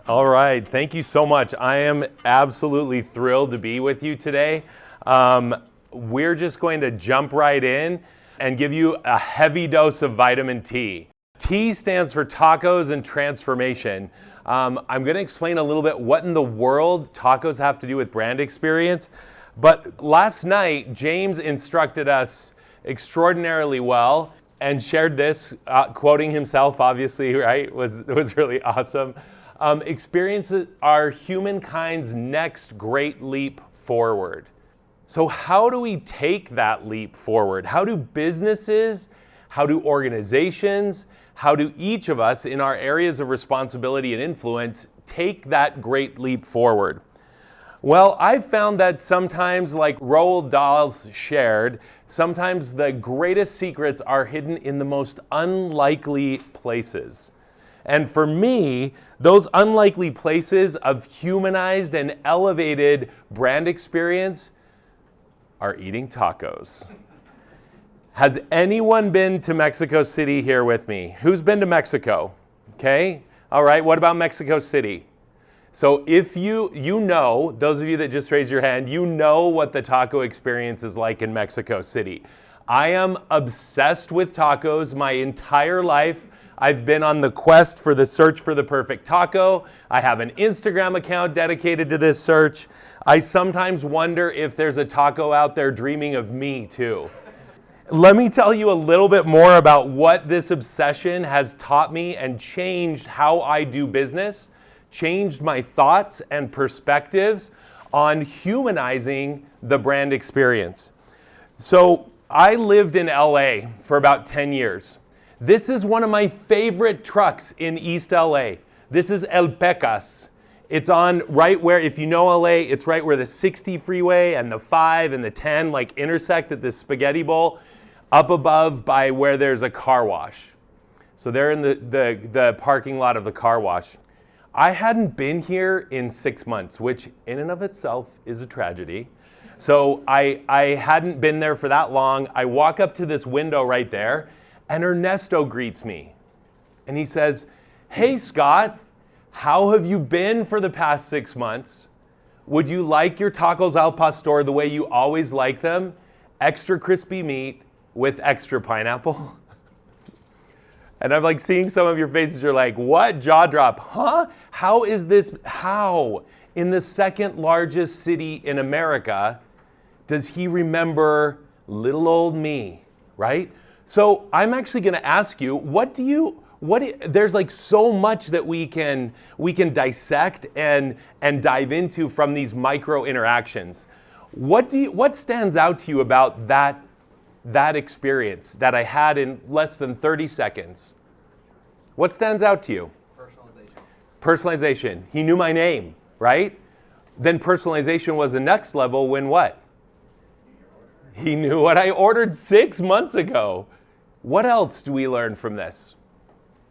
All right, thank you so much. I am absolutely thrilled to be with you today. We're just going to jump right in and give you a heavy dose of vitamin T. T stands for tacos and transformation. I'm going to explain a little bit what in the world tacos have to do with brand experience. But last night, James instructed us extraordinarily well and shared this, quoting himself, obviously, right? Was really awesome. Experiences are humankind's next great leap forward. So how do we take that leap forward? How do businesses, how do organizations, how do each of us in our areas of responsibility and influence take that great leap forward? Well, I've found that sometimes, like Roald Dahl's shared, sometimes the greatest secrets are hidden in the most unlikely places. And for me, those unlikely places of humanized and elevated brand experience are eating tacos. Has anyone been to Mexico City here with me? Who's been to Mexico? Okay. All right. What about Mexico City? So if you know, those of you that just raised your hand, you know what the taco experience is like in Mexico City. I am obsessed with tacos my entire life. I've been on the quest for the search for the perfect taco. I have an Instagram account dedicated to this search. I sometimes wonder if there's a taco out there dreaming of me too. Let me tell you a little bit more about what this obsession has taught me and changed how I do business, changed my thoughts and perspectives on humanizing the brand experience. So I lived in LA for about 10 years. This is one of my favorite trucks in East LA. This is El Pecas. It's on right where, if you know LA, it's right where the 60 freeway and the 5 and the 10 like intersect at this spaghetti bowl, up above by where there's a car wash. So they're in the parking lot of the car wash. I hadn't been here in 6 months, which in and of itself is a tragedy. So I hadn't been there for that long. I walk up to this window right there, and Ernesto greets me. And he says, "Hey, Scott, how have you been for the past 6 months? Would you like your tacos al pastor the way you always like them? Extra crispy meat with extra pineapple?" And I'm like seeing some of your faces, you're like, what? Jaw drop, huh? How is this, how? In the second largest city in America, does he remember little old me, right? So I'm actually gonna ask you, there's like so much that we can dissect and dive into from these micro interactions. What stands out to you about that experience that I had in less than 30 seconds? What stands out to you? Personalization. He knew my name, right? Then personalization was the next level when what? He knew what I ordered 6 months ago. What else do we learn from this?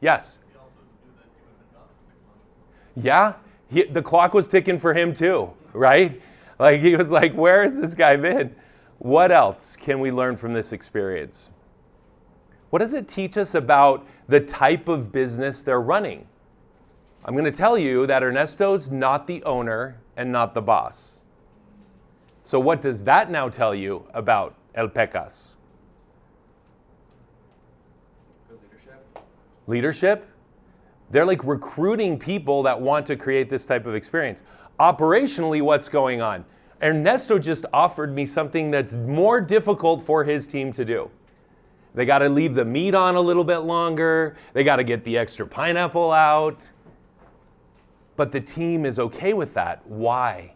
Yes? He also knew that he would have been gone for 6 months. Yeah, the clock was ticking for him too, right? Like he was like, where has this guy been? What else can we learn from this experience? What does it teach us about the type of business they're running? I'm going to tell you that Ernesto's not the owner and not the boss. So what does that now tell you about El Pecas? Good leadership. Leadership? They're like recruiting people that want to create this type of experience. Operationally, what's going on? Ernesto just offered me something that's more difficult for his team to do. They got to leave the meat on a little bit longer. They got to get the extra pineapple out. But the team is okay with that. Why?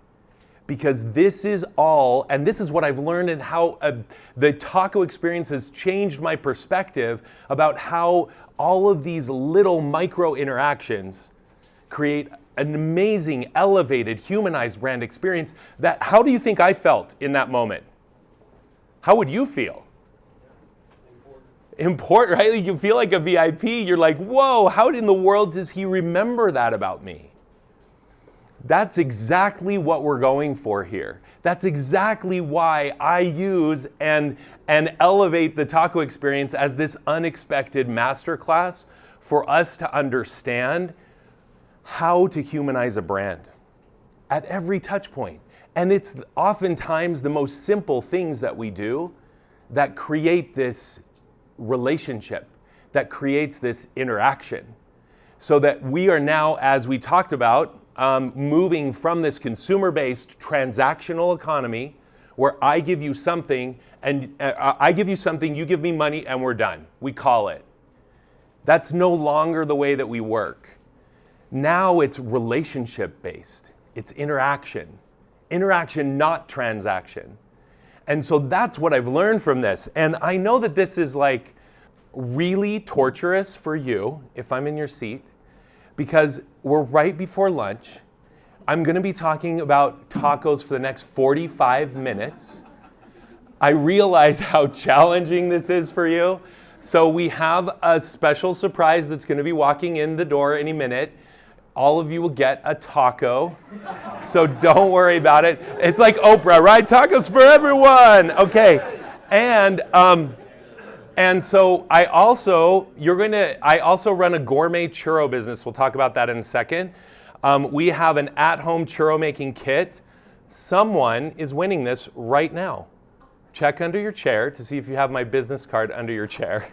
Because this is all, and this is what I've learned and how the taco experience has changed my perspective about how all of these little micro interactions create an amazing, elevated, humanized brand experience. How do you think I felt in that moment? How would you feel? Important, right? You feel like a VIP. You're like, whoa, how in the world does he remember that about me? That's exactly what we're going for here. That's exactly why I use and elevate the taco experience as this unexpected masterclass for us to understand how to humanize a brand at every touch point. And it's oftentimes the most simple things that we do that create this relationship, that creates this interaction. So that we are now, as we talked about, moving from this consumer-based transactional economy where I give you something, and you give me money, and we're done. We call it. That's no longer the way that we work. Now it's relationship-based. It's interaction. Interaction, not transaction. And so that's what I've learned from this. And I know that this is like really torturous for you, if I'm in your seat, because we're right before lunch. I'm going to be talking about tacos for the next 45 minutes. I realize how challenging this is for you. So we have a special surprise that's going to be walking in the door any minute. All of you will get a taco. So don't worry about it. It's like Oprah, right? Tacos for everyone. Okay. And so I also run a gourmet churro business. We'll talk about that in a second. We have an at-home churro making kit. Someone is winning this right now. Check under your chair to see if you have my business card under your chair.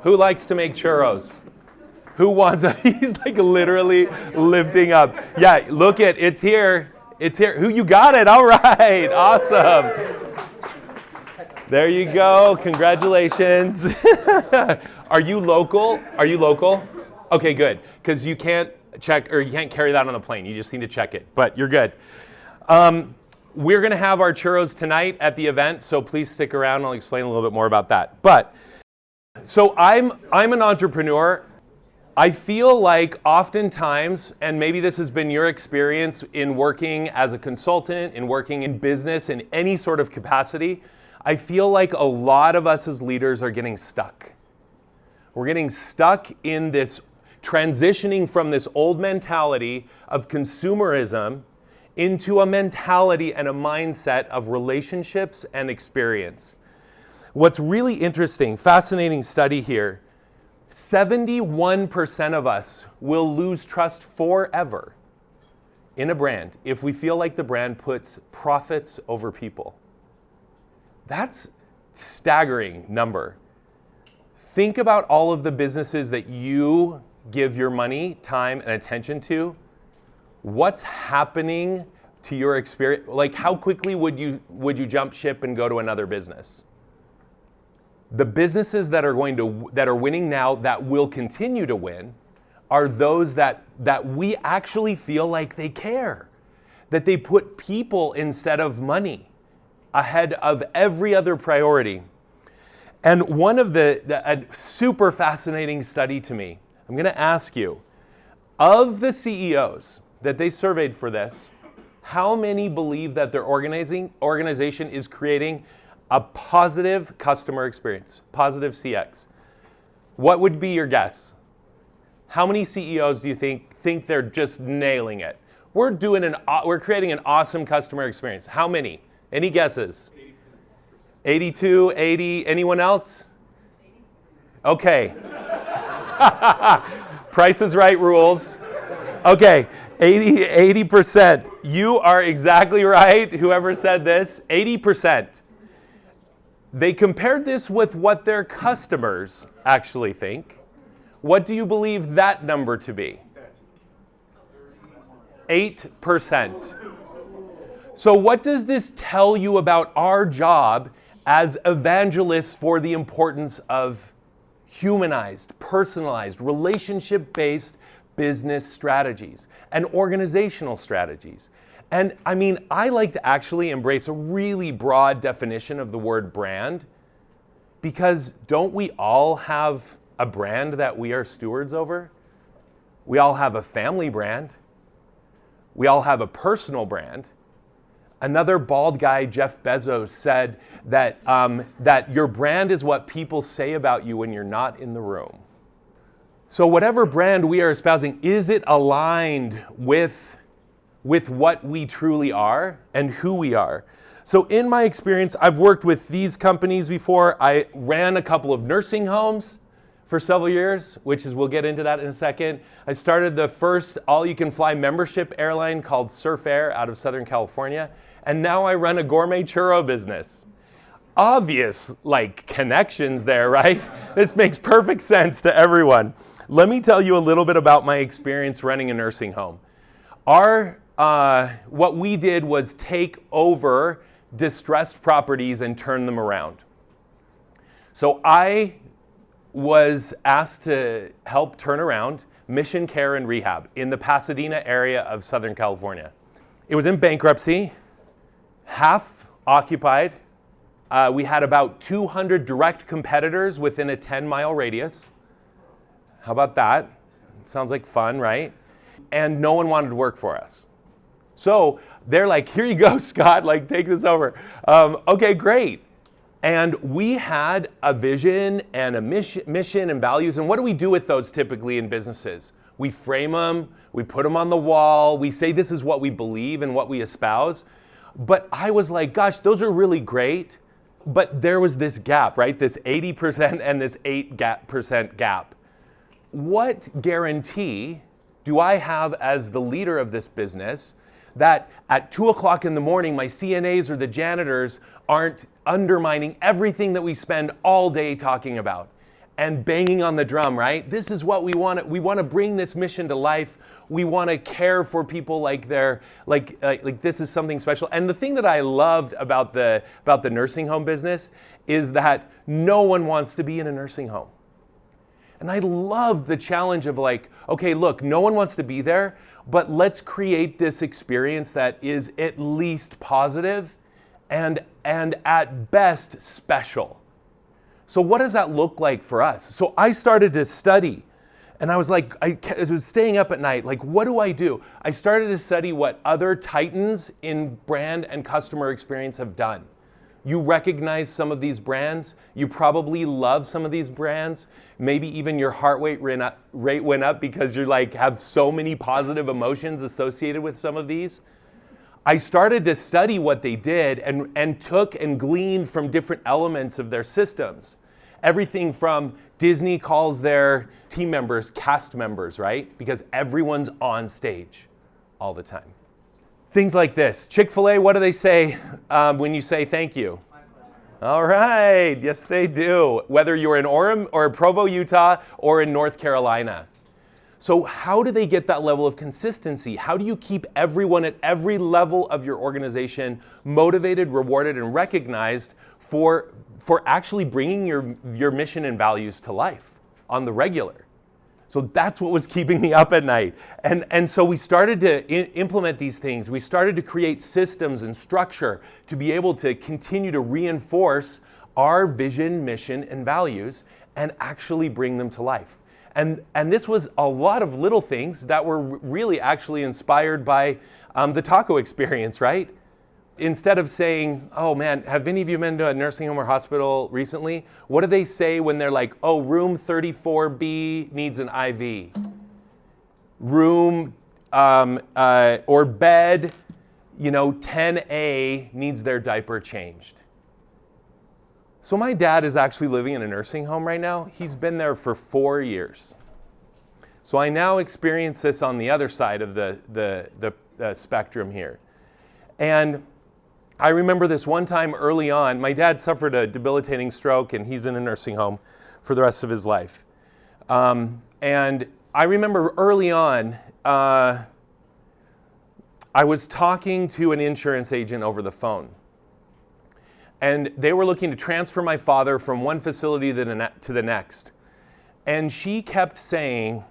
Who likes to make churros? Who wants a, he's like literally lifting up. Yeah, look it's here. It's here. Who, you got it? All right, awesome. There you go, congratulations. Are you local? Okay, good, because you can't check, or you can't carry that on the plane. You just need to check it, but you're good. We're gonna have our churros tonight at the event, so please stick around. I'll explain a little bit more about that. But, so I'm an entrepreneur. I feel like oftentimes, and maybe this has been your experience in working as a consultant, in working in business, in any sort of capacity, I feel like a lot of us as leaders are getting stuck. We're getting stuck in this, transitioning from this old mentality of consumerism into a mentality and a mindset of relationships and experience. What's really interesting, fascinating study here, 71% of us will lose trust forever in a brand if we feel like the brand puts profits over people. That's staggering number. Think about all of the businesses that you give your money, time, and attention to. What's happening to your experience? Like, how quickly would you jump ship and go to another business? The businesses that are winning now, that will continue to win, are those that we actually feel like they care, that they put people instead of money ahead of every other priority. And one of a super fascinating study to me, I'm going to ask you, of the CEOs that they surveyed for this, how many believe that their organization is creating a positive customer experience, positive CX? What would be your guess? How many CEOs do you think they're just nailing it? We're creating an awesome customer experience. How many? Any guesses? 82, 80, anyone else? Okay. Price is Right rules. Okay, 80%. You are exactly right, whoever said this, 80%. They compared this with what their customers actually think. What do you believe that number to be? 8%. So what does this tell you about our job as evangelists for the importance of humanized, personalized, relationship-based business strategies and organizational strategies? And I mean, I like to actually embrace a really broad definition of the word brand, because don't we all have a brand that we are stewards over? We all have a family brand. We all have a personal brand. Another bald guy, Jeff Bezos, said that your brand is what people say about you when you're not in the room. So whatever brand we are espousing, is it aligned with what we truly are and who we are? So in my experience, I've worked with these companies before. I ran a couple of nursing homes for several years, which is, we'll get into that in a second. I started the first all-you-can-fly membership airline called Surf Air out of Southern California. And now I run a gourmet churro business. Obvious, connections there, right? This makes perfect sense to everyone. Let me tell you a little bit about my experience running a nursing home. What we did was take over distressed properties and turn them around. So I was asked to help turn around Mission Care and Rehab in the Pasadena area of Southern California. It was in bankruptcy, half occupied. We had about 200 direct competitors within a 10-mile radius. How about that? Sounds like fun, right? And no one wanted to work for us. So they're like, here you go, Scott, take this over. Okay, great. And we had a vision and a mission and values. And what do we do with those typically in businesses? We frame them, we put them on the wall, we say this is what we believe and what we espouse. But I was like, gosh, those are really great. But there was this gap, right? This 80% and this 8% gap. What guarantee do I have as the leader of this business that at 2 o'clock in the morning, my CNAs or the janitors aren't undermining everything that we spend all day talking about and banging on the drum, right? This is what we want. We want to bring this mission to life. We want to care for people like this is something special. And the thing that I loved about the nursing home business is that no one wants to be in a nursing home. And I loved the challenge of okay, look, no one wants to be there, but let's create this experience that is at least positive and at best special. So what does that look like for us? So I started to study, and I was I was staying up at night, what do I do? I started to study what other titans in brand and customer experience have done. You recognize some of these brands. You probably love some of these brands. Maybe even your heart rate went up because you have so many positive emotions associated with some of these. I started to study what they did and took and gleaned from different elements of their systems. Everything from Disney calls their team members cast members, right? Because everyone's on stage all the time. Things like this. Chick-fil-A, what do they say when you say thank you? My pleasure. All right. Yes, they do. Whether you're in Orem or Provo, Utah, or in North Carolina. So how do they get that level of consistency? How do you keep everyone at every level of your organization motivated, rewarded, and recognized for actually bringing your mission and values to life on the regular? So that's what was keeping me up at night. And so we started to implement these things. We started to create systems and structure to be able to continue to reinforce our vision, mission, and values and actually bring them to life. And this was a lot of little things that were really actually inspired by the taco experience, right? Instead of saying, oh man, have any of you been to a nursing home or hospital recently? What do they say when they're like, oh, room 34B needs an IV? Room or bed, 10A needs their diaper changed. So my dad is actually living in a nursing home right now. He's been there for 4 years. So I now experience this on the other side of the spectrum here. And I remember this one time early on. My dad suffered a debilitating stroke, and he's in a nursing home for the rest of his life. And I remember early on, I was talking to an insurance agent over the phone. And they were looking to transfer my father from one facility to the next. And she kept saying,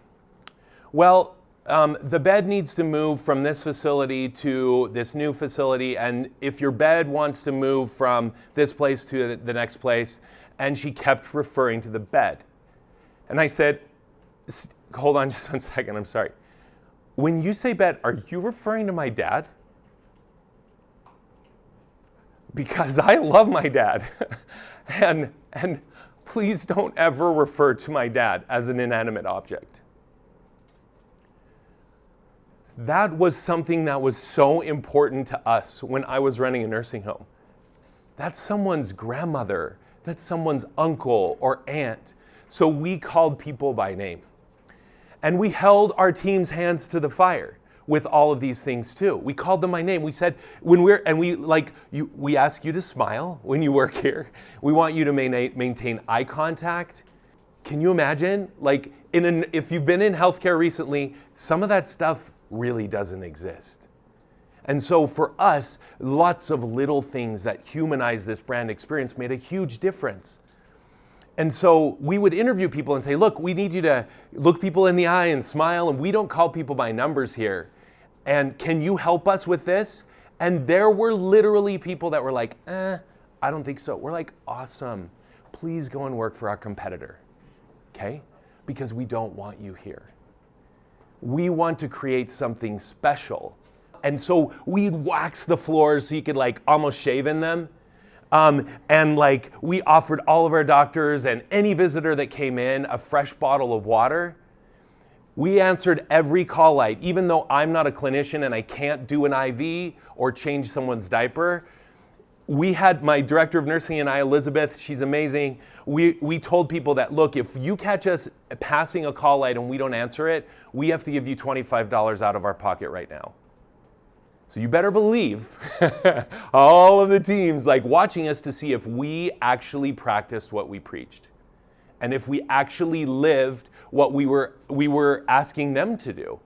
well, the bed needs to move from this facility to this new facility, and if your bed wants to move from this place to the next place, and she kept referring to the bed. And I said, hold on just 1 second, I'm sorry. When you say bed, are you referring to my dad? Because I love my dad. and please don't ever refer to my dad as an inanimate object. That was something that was so important to us when I was running a nursing home. That's someone's grandmother. That's someone's uncle or aunt. So we called people by name. And we held our team's hands to the fire with all of these things too. We called them by name. We said, we ask you to smile when you work here. We want you to maintain eye contact. Can you imagine? If you've been in healthcare recently, some of that stuff really doesn't exist. And so for us, lots of little things that humanize this brand experience made a huge difference. And so we would interview people and say, look, we need you to look people in the eye and smile, and we don't call people by numbers here. And can you help us with this? And there were literally people that were like, I don't think so. We're like, awesome. Please go and work for our competitor, okay? Because we don't want you here. We want to create something special. And so we'd wax the floors so you could almost shave in them. We offered all of our doctors and any visitor that came in a fresh bottle of water. We answered every call light, even though I'm not a clinician and I can't do an IV or change someone's diaper. We had my director of nursing and I, Elizabeth, she's amazing. We told people that, look, if you catch us passing a call light and we don't answer it, we have to give you $25 out of our pocket right now. So you better believe all of the teams watching us to see if we actually practiced what we preached and if we actually lived what we were asking them to do.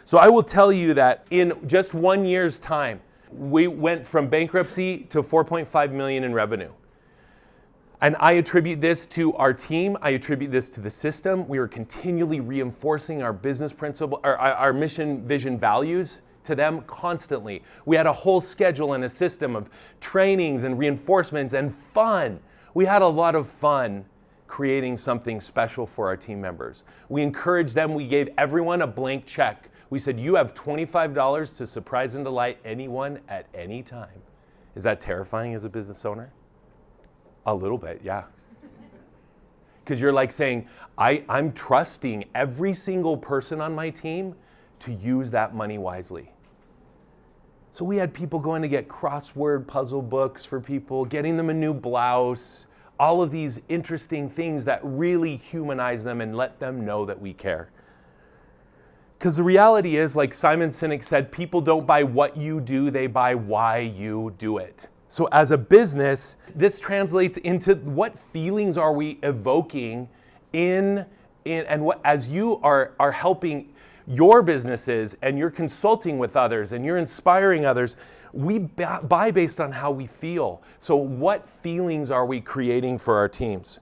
So I will tell you that in just 1 year's time, we went from bankruptcy to 4.5 million in revenue. And I attribute this to our team. I attribute this to the system. We were continually reinforcing our business principle, our mission, vision, values to them constantly. We had a whole schedule and a system of trainings and reinforcements and fun. We had a lot of fun creating something special for our team members. We encouraged them. We gave everyone a blank check. We said, you have $25 to surprise and delight anyone at any time. Is that terrifying as a business owner? A little bit, yeah. Because you're saying, I'm trusting every single person on my team to use that money wisely. So we had people going to get crossword puzzle books for people, getting them a new blouse, all of these interesting things that really humanize them and let them know that we care. Because the reality is, like Simon Sinek said, people don't buy what you do, they buy why you do it. So as a business, this translates into what feelings are we evoking in and what, as you are helping your businesses and you're consulting with others and you're inspiring others, we buy based on how we feel. So what feelings are we creating for our teams?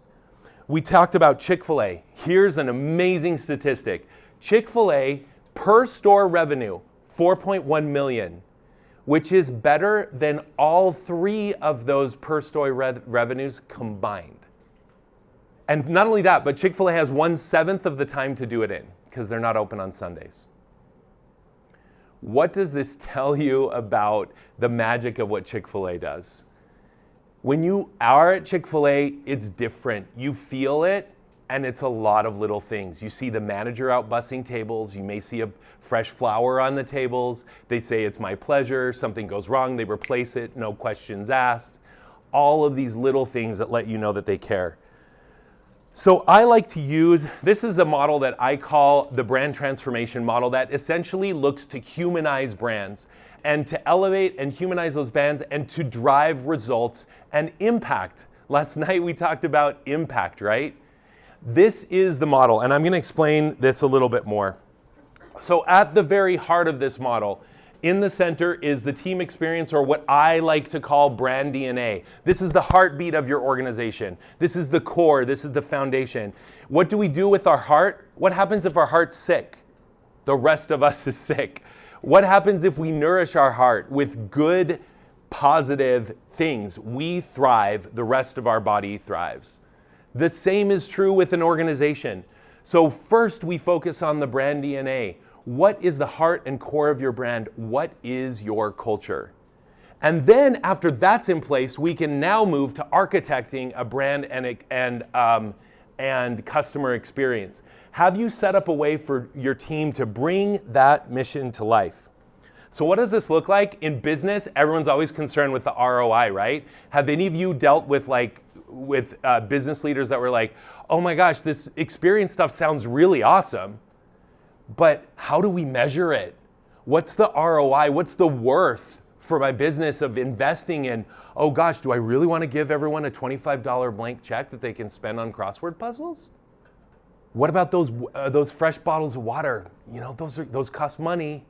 We talked about Chick-fil-A. Here's an amazing statistic. Chick-fil-A per store revenue, 4.1 million, which is better than all three of those per store revenues combined. And not only that, but Chick-fil-A has 1/7 of the time to do it in, because they're not open on Sundays. What does this tell you about the magic of what Chick-fil-A does? When you are at Chick-fil-A, it's different. You feel it, and it's a lot of little things. You see the manager out bussing tables. You may see a fresh flower on the tables. They say, "It's my pleasure." Something goes wrong, they replace it, no questions asked. All of these little things that let you know that they care. So I like to use, this is a model that I call the brand transformation model that essentially looks to humanize brands and to elevate and humanize those brands and to drive results and impact. Last night we talked about impact, right? This is the model, and I'm going to explain this a little bit more. So at the very heart of this model, in the center is the team experience, or what I like to call brand DNA. This is the heartbeat of your organization. This is the core. This is the foundation. What do we do with our heart? What happens if our heart's sick? The rest of us is sick. What happens if we nourish our heart with good, positive things? We thrive. The rest of our body thrives. The same is true with an organization. So first we focus on the brand DNA. What is the heart and core of your brand? What is your culture? And then after that's in place, we can now move to architecting a brand and customer experience. Have you set up a way for your team to bring that mission to life? So what does this look like? In business, everyone's always concerned with the ROI, right? Have any of you dealt with with business leaders that were like, oh my gosh, this experience stuff sounds really awesome, but how do we measure it? What's the ROI? What's the worth for my business of investing in, oh gosh, do I really want to give everyone a $25 blank check that they can spend on crossword puzzles? What about those fresh bottles of water? You know, those cost money.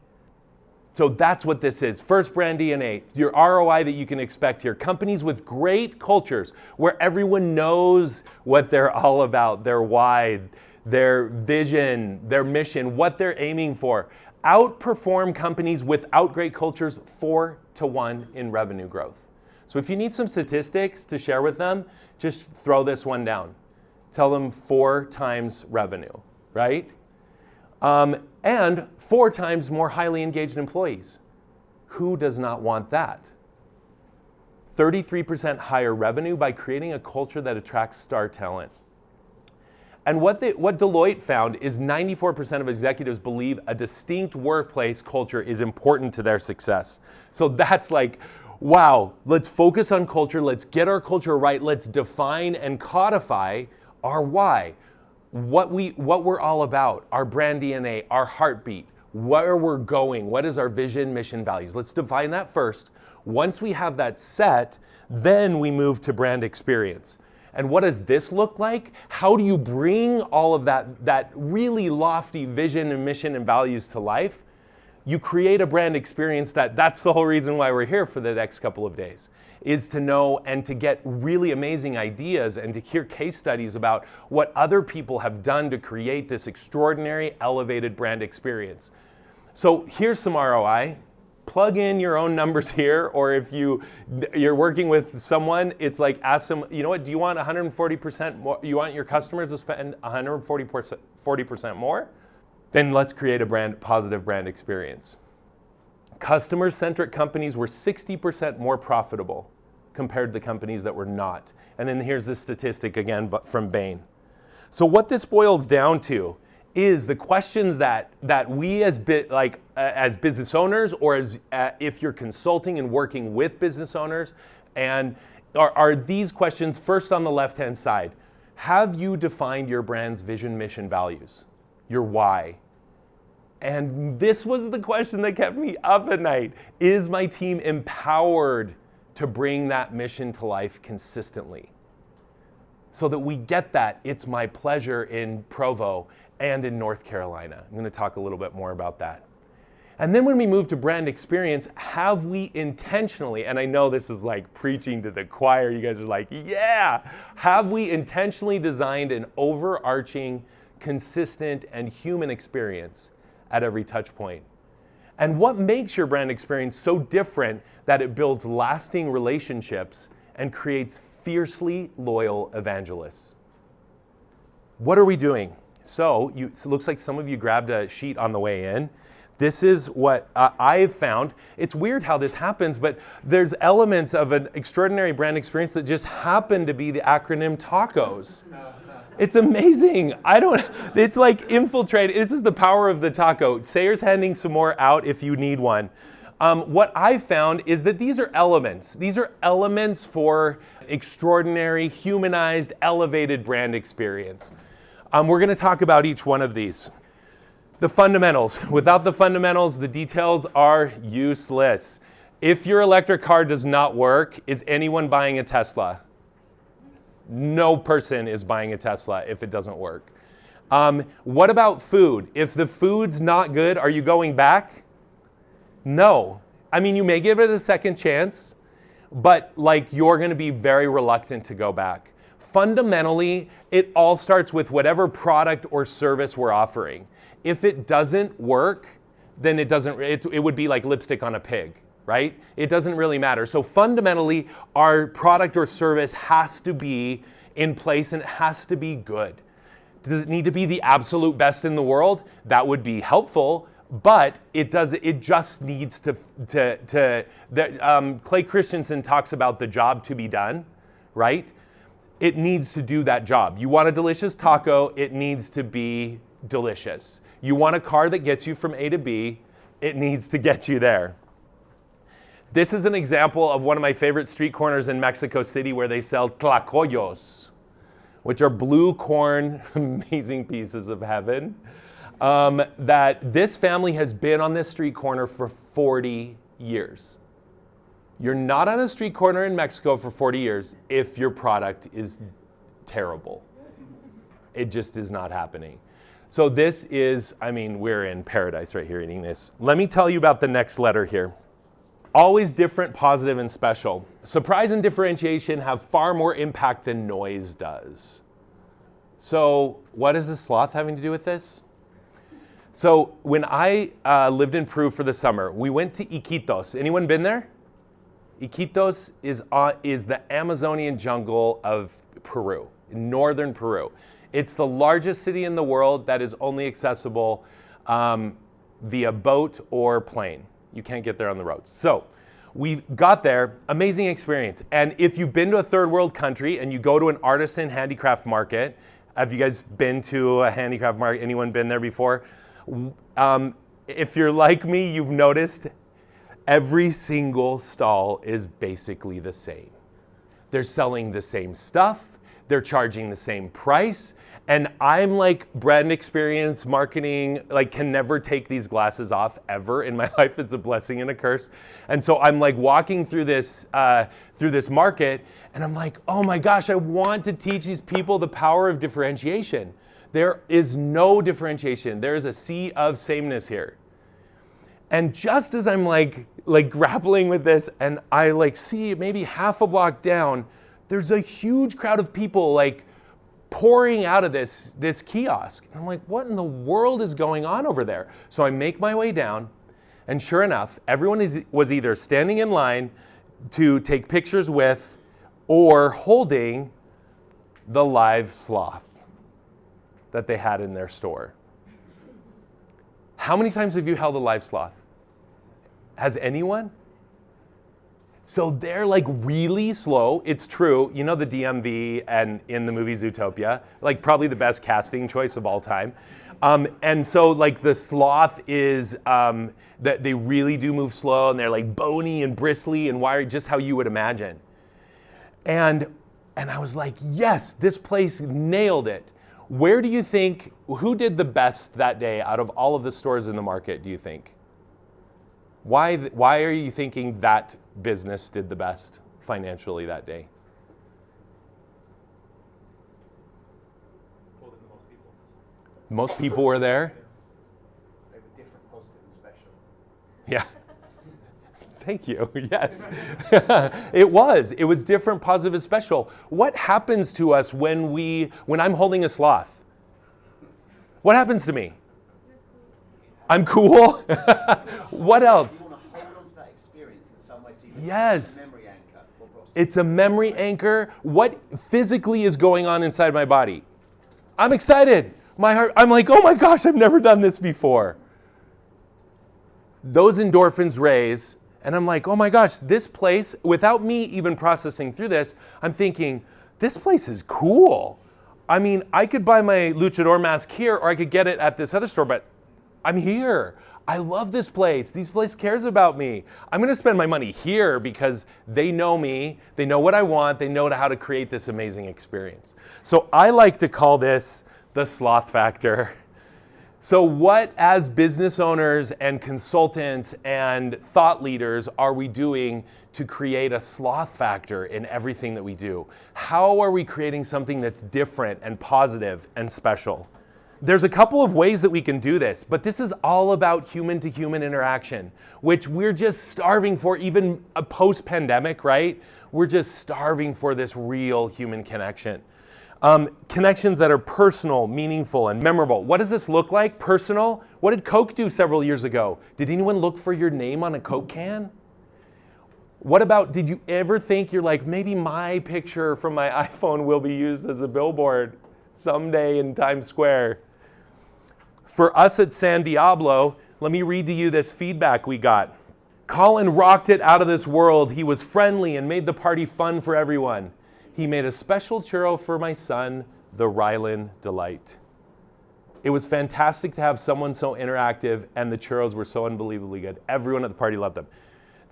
So that's what this is. First, brand DNA, your ROI that you can expect here. Companies with great cultures where everyone knows what they're all about, their why, their vision, their mission, what they're aiming for, outperform companies without great cultures 4-to-1 in revenue growth. So if you need some statistics to share with them, just throw this one down. Tell them 4 times revenue, right? And 4 times more highly engaged employees. Who does not want that? 33% higher revenue by creating a culture that attracts star talent. And what Deloitte found is 94% of executives believe a distinct workplace culture is important to their success. So that's like, wow, let's focus on culture, let's get our culture right, let's define and codify our why. What we're all about, our brand DNA, our heartbeat, where we're going, what is our vision, mission, values. Let's define that first. Once we have that set, then we move to brand experience. And what does this look like? How do you bring all of that really lofty vision and mission and values to life? You create a brand experience that's the whole reason why we're here for the next couple of days, is to know and to get really amazing ideas and to hear case studies about what other people have done to create this extraordinary elevated brand experience. So here's some ROI. Plug in your own numbers here, or if you're working with someone, it's like ask them, you know what, do you want 140% more? You want your customers to spend 140% more? Then let's create a positive brand experience. Customer-centric companies were 60% more profitable compared to the companies that were not. And then here's this statistic again from Bain. So what this boils down to is the questions that we as business owners, or as if you're consulting and working with business owners, and are these questions first on the left-hand side. Have you defined your brand's vision, mission, values? Your why? And this was the question that kept me up at night. Is my team empowered to bring that mission to life consistently? So that we get that, it's my pleasure in Provo and in North Carolina. I'm going to talk a little bit more about that. And then when we move to brand experience, have we intentionally, and I know this is like preaching to the choir, you guys are like, yeah, have we intentionally designed an overarching, consistent, and human experience at every touch point? And what makes your brand experience so different that it builds lasting relationships and creates fiercely loyal evangelists? What are we doing? So it looks like some of you grabbed a sheet on the way in. This is what I've found. It's weird how this happens, but there's elements of an extraordinary brand experience that just happen to be the acronym TACOs. It's amazing. It's like infiltrated. This is the power of the taco. Sayer's handing some more out if you need one. What I've found is that these are elements. These are elements for extraordinary, humanized, elevated brand experience. We're going to talk about each one of these. The fundamentals. Without the fundamentals, the details are useless. If your electric car does not work, is anyone buying a Tesla? No person is buying a Tesla if it doesn't work. What about food? If the food's not good, are you going back? No. I mean, you may give it a second chance, but you're going to be very reluctant to go back. Fundamentally, it all starts with whatever product or service we're offering. If it doesn't work, then it would be like lipstick on a pig, right? It doesn't really matter. So fundamentally, our product or service has to be in place and it has to be good. Does it need to be the absolute best in the world? That would be helpful, but it just needs Clay Christensen talks about the job to be done, right? It needs to do that job. You want a delicious taco, it needs to be delicious. You want a car that gets you from A to B, it needs to get you there. This is an example of one of my favorite street corners in Mexico City where they sell tlacoyos, which are blue corn, amazing pieces of heaven, that this family has been on this street corner for 40 years. You're not on a street corner in Mexico for 40 years if your product is terrible. It just is not happening. So this is, I mean, we're in paradise right here eating this. Let me tell you about the next letter here. Always different, positive, and special. Surprise and differentiation have far more impact than noise does. So what is the sloth having to do with this? So when I lived in Peru for the summer, we went to Iquitos. Anyone been there? Iquitos is the Amazonian jungle of Peru, northern Peru. It's the largest city in the world that is only accessible via boat or plane. You can't get there on the roads. So we got there, amazing experience. And if you've been to a third world country and you go to an artisan handicraft market, have you guys been to a handicraft market? Anyone been there before? If you're like me, you've noticed every single stall is basically the same. They're selling the same stuff. They're charging the same price. And I'm like brand experience marketing, like can never take these glasses off ever in my life. It's a blessing and a curse. And so I'm like walking through this market and I'm like, oh my gosh, I want to teach these people the power of differentiation. There is no differentiation. There is a sea of sameness here. And just as I'm like grappling with this and I like see maybe half a block down, there's a huge crowd of people like pouring out of this kiosk. And I'm like, what in the world is going on over there? So I make my way down, and sure enough, everyone was either standing in line to take pictures with or holding the live sloth that they had in their store. How many times have you held a live sloth? Has anyone? So they're like really slow. It's true. You know the DMV and in the movie Zootopia, like probably the best casting choice of all time. And so like the sloth is that they really do move slow and they're like bony and bristly and wiry, just how you would imagine. And I was like, yes, this place nailed it. Where do you think, who did the best that day out of all of the stores in the market, do you think? Why are you thinking that business did the best financially that day? Most people were there? They were different, positive, and special. Yeah. Thank you. Yes. It was different, positive, and special. What happens to us when I'm holding a sloth? What happens to me? I'm cool. What else? You want to hold on to that experience in some way. So Yes. It's a memory anchor. It's a memory anchor. What physically is going on inside my body? I'm excited. My heart, I'm like, oh my gosh, I've never done this before. Those endorphins raise, and I'm like, oh my gosh, this place, without me even processing through this, I'm thinking, this place is cool. I mean, I could buy my luchador mask here, or I could get it at this other store, but I'm here. I love this place. This place cares about me. I'm going to spend my money here because they know me. They know what I want. They know how to create this amazing experience. So I like to call this the sloth factor. So what, as business owners and consultants and thought leaders, are we doing to create a sloth factor in everything that we do? How are we creating something that's different and positive and special? There's a couple of ways that we can do this, but this is all about human-to-human interaction, which we're just starving for, even post-pandemic, right? We're just starving for this real human connection. Connections that are personal, meaningful, and memorable. What does this look like? Personal? What did Coke do several years ago? Did anyone look for your name on a Coke can? What about, did you ever think you're like, maybe my picture from my iPhone will be used as a billboard someday in Times Square? For us at San Diablo, let me read to you this feedback we got. Colin rocked it out of this world. He was friendly and made the party fun for everyone. He made a special churro for my son, the Rylan Delight. It was fantastic to have someone so interactive, and the churros were so unbelievably good. Everyone at the party loved them.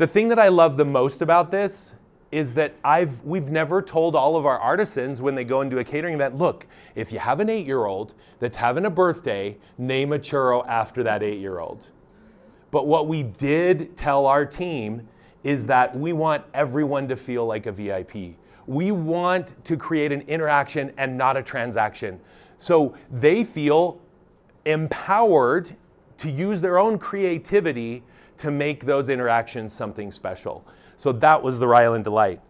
The thing that I love the most about this is that we've never told all of our artisans when they go into a catering event, look, if you have an 8-year-old that's having a birthday, name a churro after that 8-year-old. But what we did tell our team is that we want everyone to feel like a VIP. We want to create an interaction and not a transaction. So they feel empowered to use their own creativity to make those interactions something special. So that was the Ryle and Delight.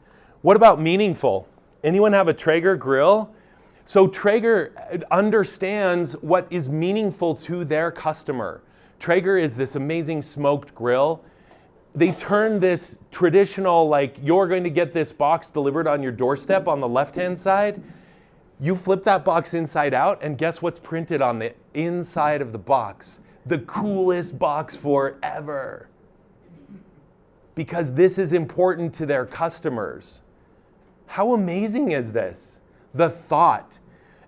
What about meaningful? Anyone have a Traeger grill? So Traeger understands what is meaningful to their customer. Traeger is this amazing smoked grill. They turn this traditional, like, you're going to get this box delivered on your doorstep on the left-hand side. You flip that box inside out, and guess what's printed on the inside of the box? The coolest box forever. Because this is important to their customers. How amazing is this? The thought.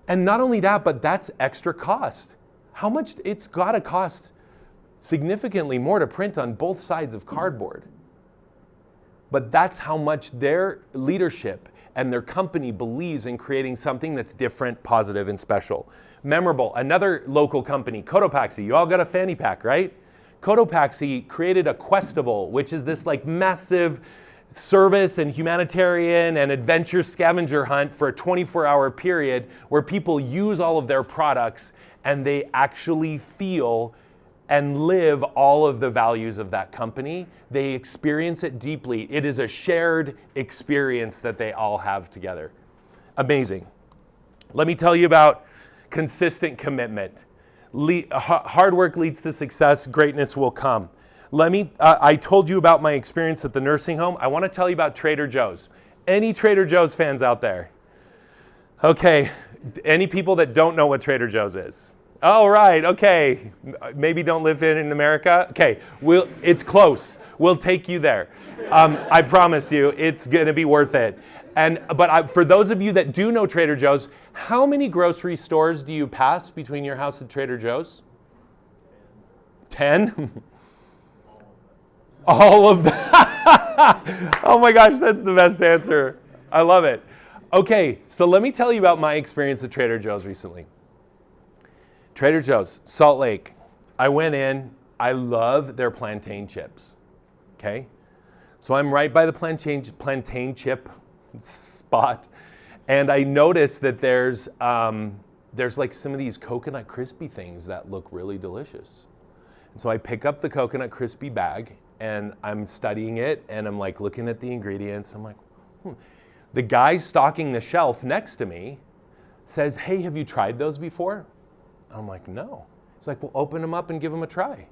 And not only that, but that's extra cost. How much? It's got to cost significantly more to print on both sides of cardboard. But that's how much their leadership and their company believes in creating something that's different, positive, and special. Memorable. Another local company, Cotopaxi. You all got a fanny pack, right? Cotopaxi created a Questival, which is this like massive service and humanitarian and adventure scavenger hunt for a 24-hour period where people use all of their products and they actually feel and live all of the values of that company. They experience it deeply. It is a shared experience that they all have together. Amazing. Let me tell you about consistent commitment. Hard work leads to success. Greatness will come. I told you about my experience at the nursing home. I want to tell you about Trader Joe's. Any Trader Joe's fans out there? Okay. Any people that don't know what Trader Joe's is? All right. Okay. Maybe don't live in America. Okay. It's close. We'll take you there. I promise you, it's going to be worth it. But for those of you that do know Trader Joe's, how many grocery stores do you pass between your house and Trader Joe's? 10? All of them. Oh my gosh, that's the best answer. I love it. Okay, so let me tell you about my experience at Trader Joe's recently. Trader Joe's, Salt Lake. I went in. I love their plantain chips. Okay? So I'm right by the plantain chip spot, and I noticed that there's like some of these coconut crispy things that look really delicious. And so I pick up the coconut crispy bag, and I'm studying it, and I'm like looking at the ingredients. I'm like, The guy stocking the shelf next to me says, hey, have you tried those before? I'm like, no. He's like, well, open them up and give them a try.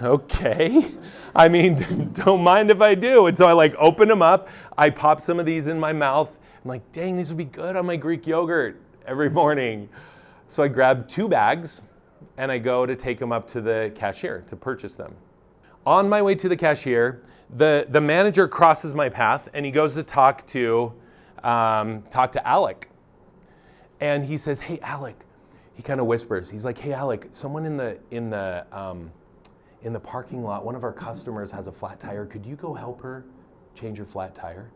Okay. I mean, don't mind if I do. And so I like open them up. I pop some of these in my mouth. I'm like, dang, these would be good on my Greek yogurt every morning. So I grab 2 bags and I go to take them up to the cashier to purchase them. On my way to the cashier, the manager crosses my path and he goes to talk to Alec. And he says, hey, Alec. He kind of whispers. He's like, hey, Alec, someone in the parking lot, one of our customers has a flat tire. Could you go help her change her flat tire?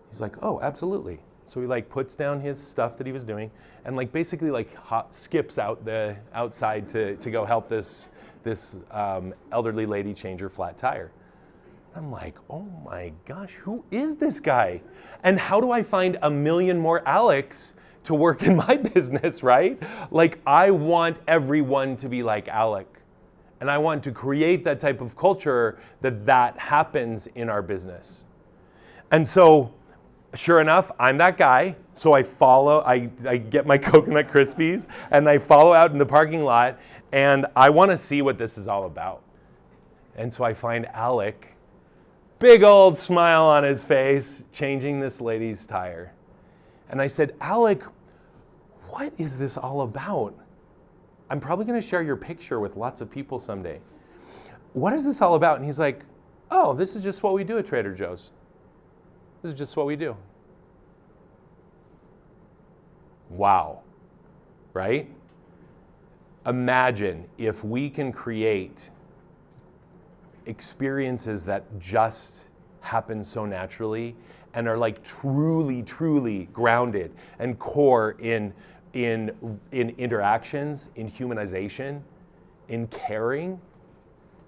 He's like, oh, absolutely. So he like puts down his stuff that he was doing and like basically like skips out the outside to go help this elderly lady change her flat tire. I'm like, oh my gosh, who is this guy? And how do I find a million more Alex to work in my business, right? Like, I want everyone to be like Alec. And I want to create that type of culture that happens in our business. And so, sure enough, I'm that guy. So I get my Coconut Krispies and I follow out in the parking lot and I want to see what this is all about. And so I find Alec, big old smile on his face, changing this lady's tire. And I said, Alec, what is this all about? I'm probably going to share your picture with lots of people someday. What is this all about? And he's like, oh, this is just what we do at Trader Joe's. This is just what we do. Wow, right? Imagine if we can create experiences that just happen so naturally and are like truly, truly grounded and core in interactions, in humanization, in caring.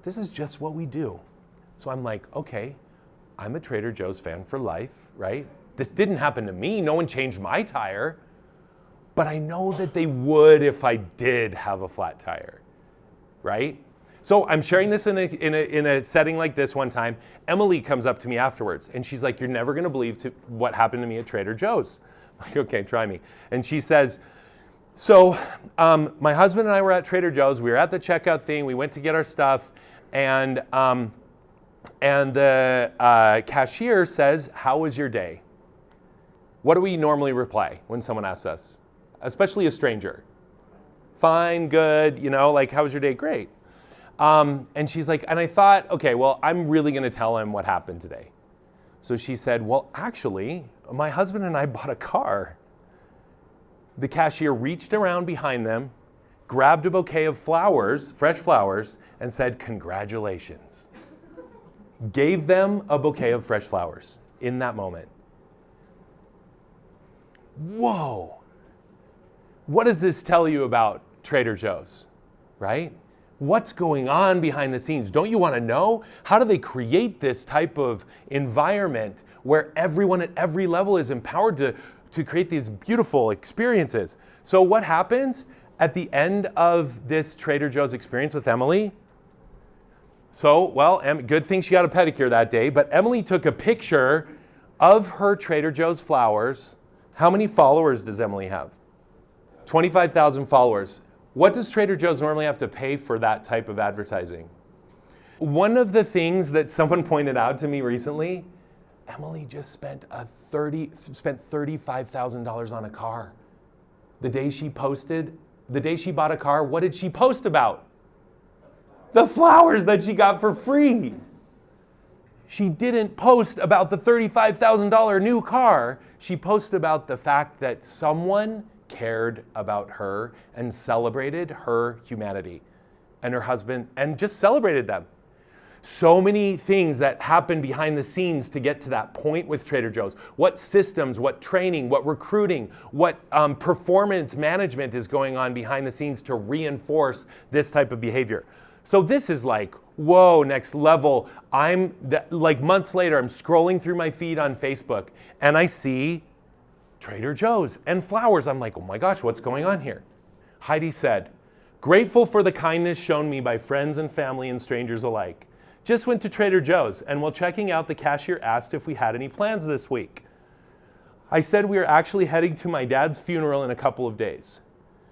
This is just what we do. So I'm like, okay, I'm a Trader Joe's fan for life, right? This didn't happen to me. No one changed my tire. But I know that they would if I did have a flat tire, right? So I'm sharing this in a setting like this one time. Emily comes up to me afterwards, and she's like, you're never going to believe what happened to me at Trader Joe's. I'm like, okay, try me. And she says, so my husband and I were at Trader Joe's. We were at the checkout thing. We went to get our stuff, and the cashier says, how was your day? What do we normally reply when someone asks us, especially a stranger? Fine, good, like, how was your day? Great. And she's like, and I thought, okay, well, I'm really going to tell him what happened today. So she said, well, actually, my husband and I bought a car. The cashier reached around behind them, grabbed a bouquet of flowers, fresh flowers, and said, congratulations. Gave them a bouquet of fresh flowers in that moment. Whoa. What does this tell you about Trader Joe's, right? What's going on behind the scenes? Don't you want to know? How do they create this type of environment where everyone at every level is empowered to create these beautiful experiences? So what happens at the end of this Trader Joe's experience with Emily? So, well, good thing she got a pedicure that day, but Emily took a picture of her Trader Joe's flowers. How many followers does Emily have? 25,000 followers. What does Trader Joe's normally have to pay for that type of advertising? One of the things that someone pointed out to me recently, Emily just spent $35,000 on a car. The day she bought a car, what did she post about? The flowers that she got for free. She didn't post about the $35,000 new car. She posted about the fact that someone cared about her and celebrated her humanity and her husband and just celebrated them. So many things that happen behind the scenes to get to that point with Trader Joe's. What systems, what training, what recruiting, what performance management is going on behind the scenes to reinforce this type of behavior. So this is like, whoa, next level. Like months later, I'm scrolling through my feed on Facebook and I see Trader Joe's and flowers. I'm like, oh my gosh, what's going on here? Heidi said, grateful for the kindness shown me by friends and family and strangers alike. Just went to Trader Joe's and while checking out, the cashier asked if we had any plans this week. I said we are actually heading to my dad's funeral in a couple of days.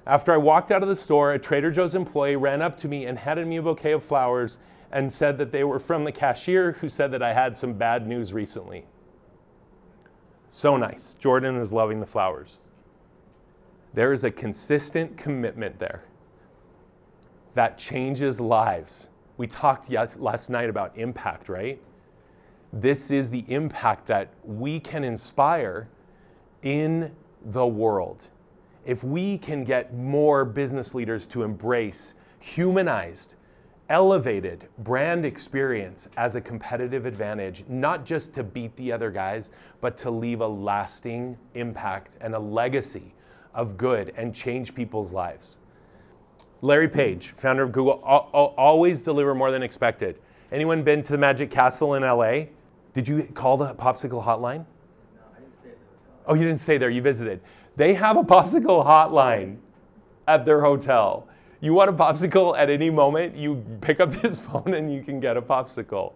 After I walked out of the store, a Trader Joe's employee ran up to me and handed me a bouquet of flowers and said that they were from the cashier who said that I had some bad news recently. So nice. Jordan is loving the flowers. There is a consistent commitment there that changes lives. We talked last night about impact, right? This is the impact that we can inspire in the world. If we can get more business leaders to embrace humanized, elevated brand experience as a competitive advantage, not just to beat the other guys, but to leave a lasting impact and a legacy of good and change people's lives. Larry Page, founder of Google, always deliver more than expected. Anyone been to the Magic Castle in LA? Did you call the popsicle hotline? No, I didn't stay at the hotel. Oh, you didn't stay there, you visited. They have a popsicle hotline at their hotel. You want a popsicle at any moment, you pick up this phone and you can get a popsicle.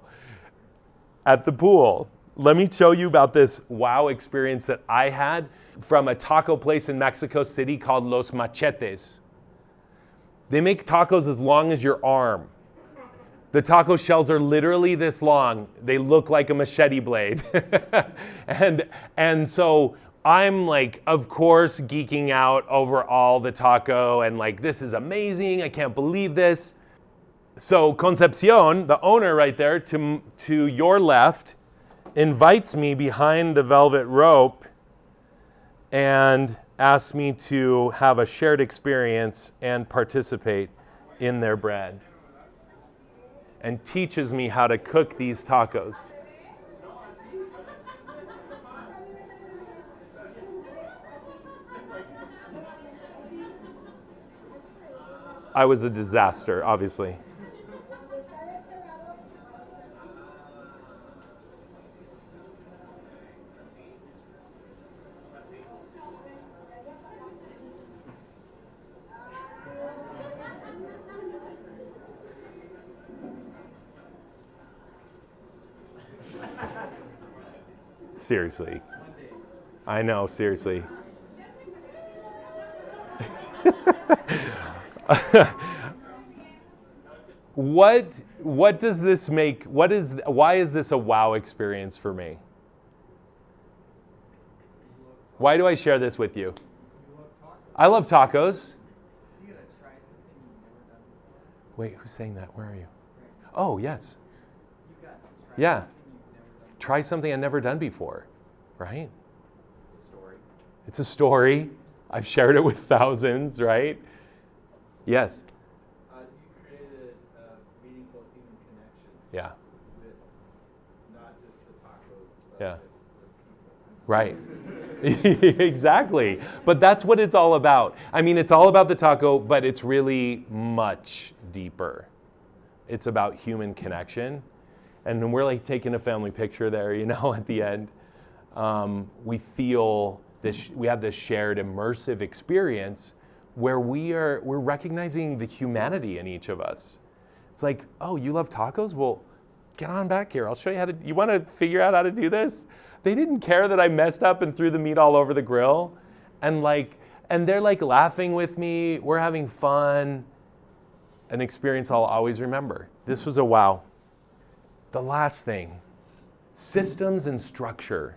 At the pool, let me show you about this wow experience that I had from a taco place in Mexico City called Los Machetes. They make tacos as long as your arm. The taco shells are literally this long. They look like a machete blade. and so I'm like, of course, geeking out over all the taco and like, this is amazing. I can't believe this. So Concepcion, the owner right there to your left, invites me behind the velvet rope and asks me to have a shared experience and participate in their bread. and teaches me how to cook these tacos. I was a disaster, obviously. Seriously. I know, seriously. What does this make? Why is this a wow experience for me? Why do I share this with you? I love tacos. You gotta try something you've never done before. Wait, who's saying that? Where are you? Oh, yes. You've got to try Yeah. something you've never done before. Try something I've never done before, right? It's a story. It's a story. I've shared it with thousands, right? Yes. You created a meaningful human connection Yeah. with not just the tacos, but Yeah. with the people. Right. Exactly. But that's what it's all about. I mean, it's all about the taco, but it's really much deeper. It's about human connection. And we're like taking a family picture there, at the end. We feel this, we have this shared immersive experience where we're recognizing the humanity in each of us. It's like, oh, you love tacos? Well, get on back here. I'll show you how to, you want to figure out how to do this? They didn't care that I messed up and threw the meat all over the grill. And they're like laughing with me. We're having fun. An experience I'll always remember. This was a wow. The last thing, systems and structure.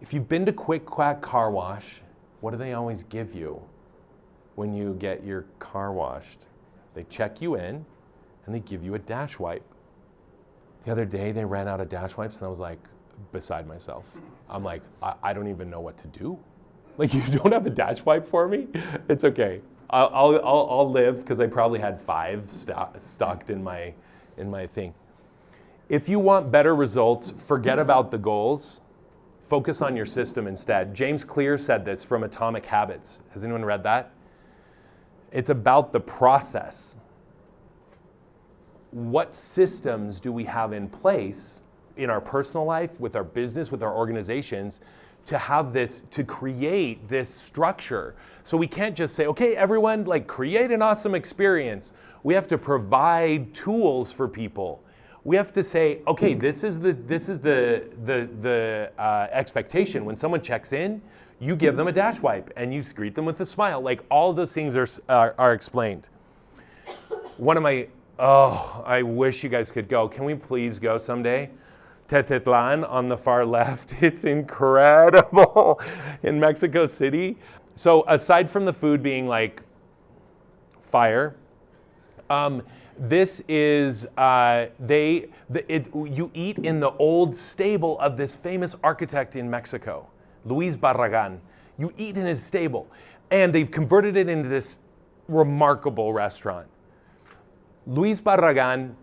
If you've been to Quick Quack Car Wash, what do they always give you when you get your car washed? They check you in and they give you a dash wipe. The other day they ran out of dash wipes and I was like beside myself. I'm like, I don't even know what to do. Like, you don't have a dash wipe for me? It's okay. I'll live, because I probably had 5 stocked in my thing. If you want better results, forget about the goals. Focus on your system instead. James Clear said this from Atomic Habits. Has anyone read that? It's about the process. What systems do we have in place in our personal life, with our business, with our organizations, to have this, to create this structure? So we can't just say, okay, everyone, like, create an awesome experience. We have to provide tools for people. We have to say, okay, this is the expectation. When someone checks in, you give them a dash wipe and you greet them with a smile. Like, all of those things are explained. One of my, I wish you guys could go. Can we please go someday? Tetitlan on the far left. It's incredible in Mexico City. So aside from the food being like fire, this is, you eat in the old stable of this famous architect in Mexico, Luis Barragan. You eat in his stable, and they've converted it into this remarkable restaurant. Luis Barragan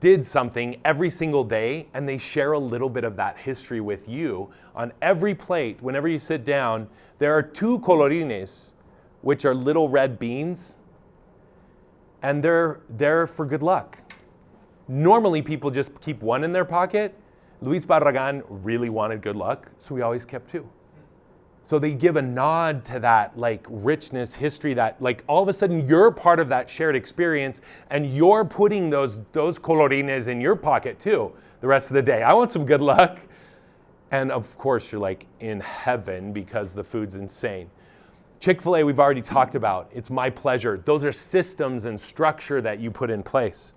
did something every single day, and they share a little bit of that history with you. On every plate, whenever you sit down, there are 2 colorines, which are little red beans, and they're for good luck. Normally, people just keep 1 in their pocket. Luis Barragan really wanted good luck, so he always kept 2. So they give a nod to that, like, richness, history, that, like, all of a sudden you're part of that shared experience, and you're putting those colorines in your pocket too the rest of the day. I want some good luck. And of course you're like in heaven because the food's insane. Chick-fil-A we've already talked about. It's my pleasure. Those are systems and structure that you put in place.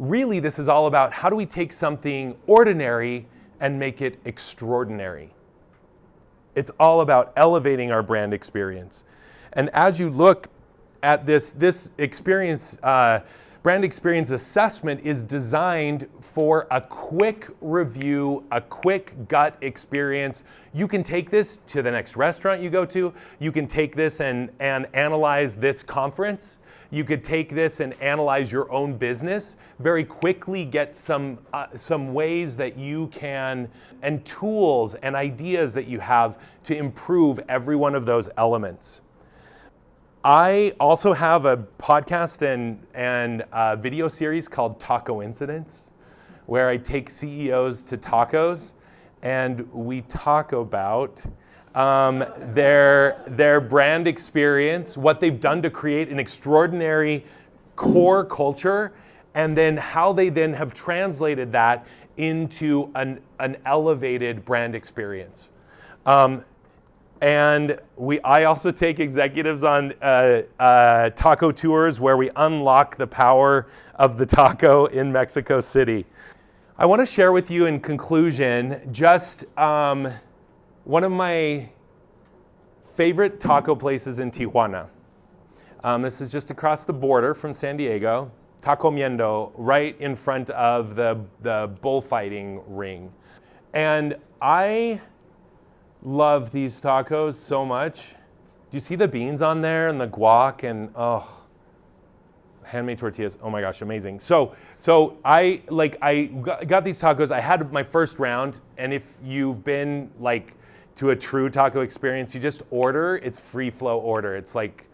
Really, this is all about how do we take something ordinary and make it extraordinary. It's all about elevating our brand experience. And as you look at this experience, Brigham brand experience assessment is designed for a quick review, a quick gut experience. You can take this to the next restaurant you go to. You can take this and analyze this conference. You could take this and analyze your own business, very quickly get some ways that you can, and tools and ideas that you have to improve every one of those elements. I also have a podcast and video series called Taco Incidents, where I take CEOs to tacos and we talk about their brand experience, what they've done to create an extraordinary core culture, and then how they then have translated that into an elevated brand experience. And I also take executives on taco tours where we unlock the power of the taco in Mexico City. I want to share with you in conclusion just one of my favorite taco places in Tijuana. This is just across the border from San Diego, Taco Miendo, right in front of the bullfighting ring. And I love these tacos so much. Do you see the beans on there and the guac and handmade tortillas? Oh my gosh, amazing. So I got these tacos. I had my first round, and if you've been to a true taco experience, you just order. It's free flow order. It's like,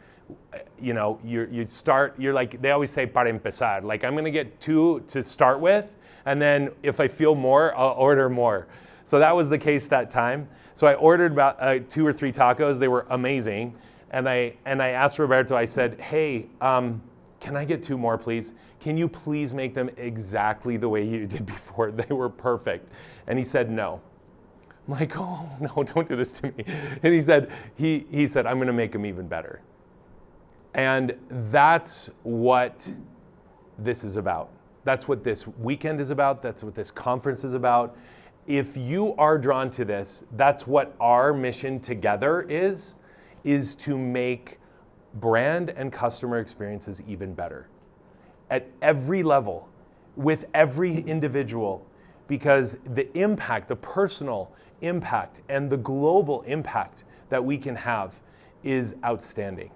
you start. You're like, they always say para empezar. Like, I'm gonna get 2 to start with, and then if I feel more, I'll order more. So that was the case that time. So I ordered about 2 or 3 tacos. They were amazing. And I asked Roberto, I said, hey, can I get 2 more, please? Can you please make them exactly the way you did before? They were perfect. And he said, no. I'm like, oh, no, don't do this to me. And he said, I'm going to make them even better. And that's what this is about. That's what this weekend is about. That's what this conference is about. If you are drawn to this, that's what our mission together is to make brand and customer experiences even better at every level, with every individual, because the impact, the personal impact and the global impact that we can have is outstanding.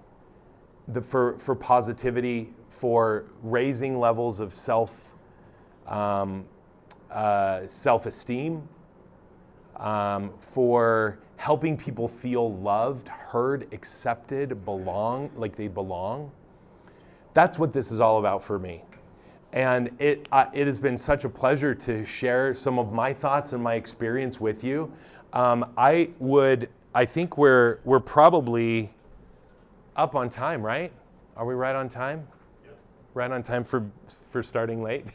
For positivity, for raising levels of self-esteem, for helping people feel loved, heard, accepted, like they belong. That's what this is all about for me. And it has been such a pleasure to share some of my thoughts and my experience with you. I think we're probably up on time, right? Are we right on time? Right on time for starting late.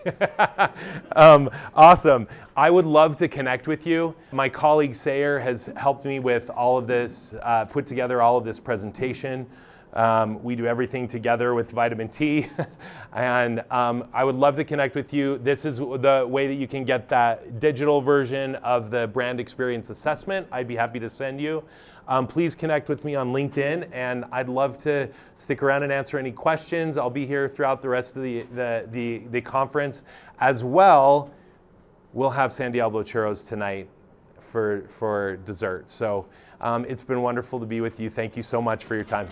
Awesome. I would love to connect with you. My colleague Sayer has helped me with all of this, put together all of this presentation. We do everything together with vitamin T. And I would love to connect with you. This is the way that you can get that digital version of the brand experience assessment. I'd be happy to send you. Please connect with me on LinkedIn, and I'd love to stick around and answer any questions. I'll be here throughout the rest of the conference. As well, we'll have San Diablo churros tonight for dessert. So it's been wonderful to be with you. Thank you so much for your time.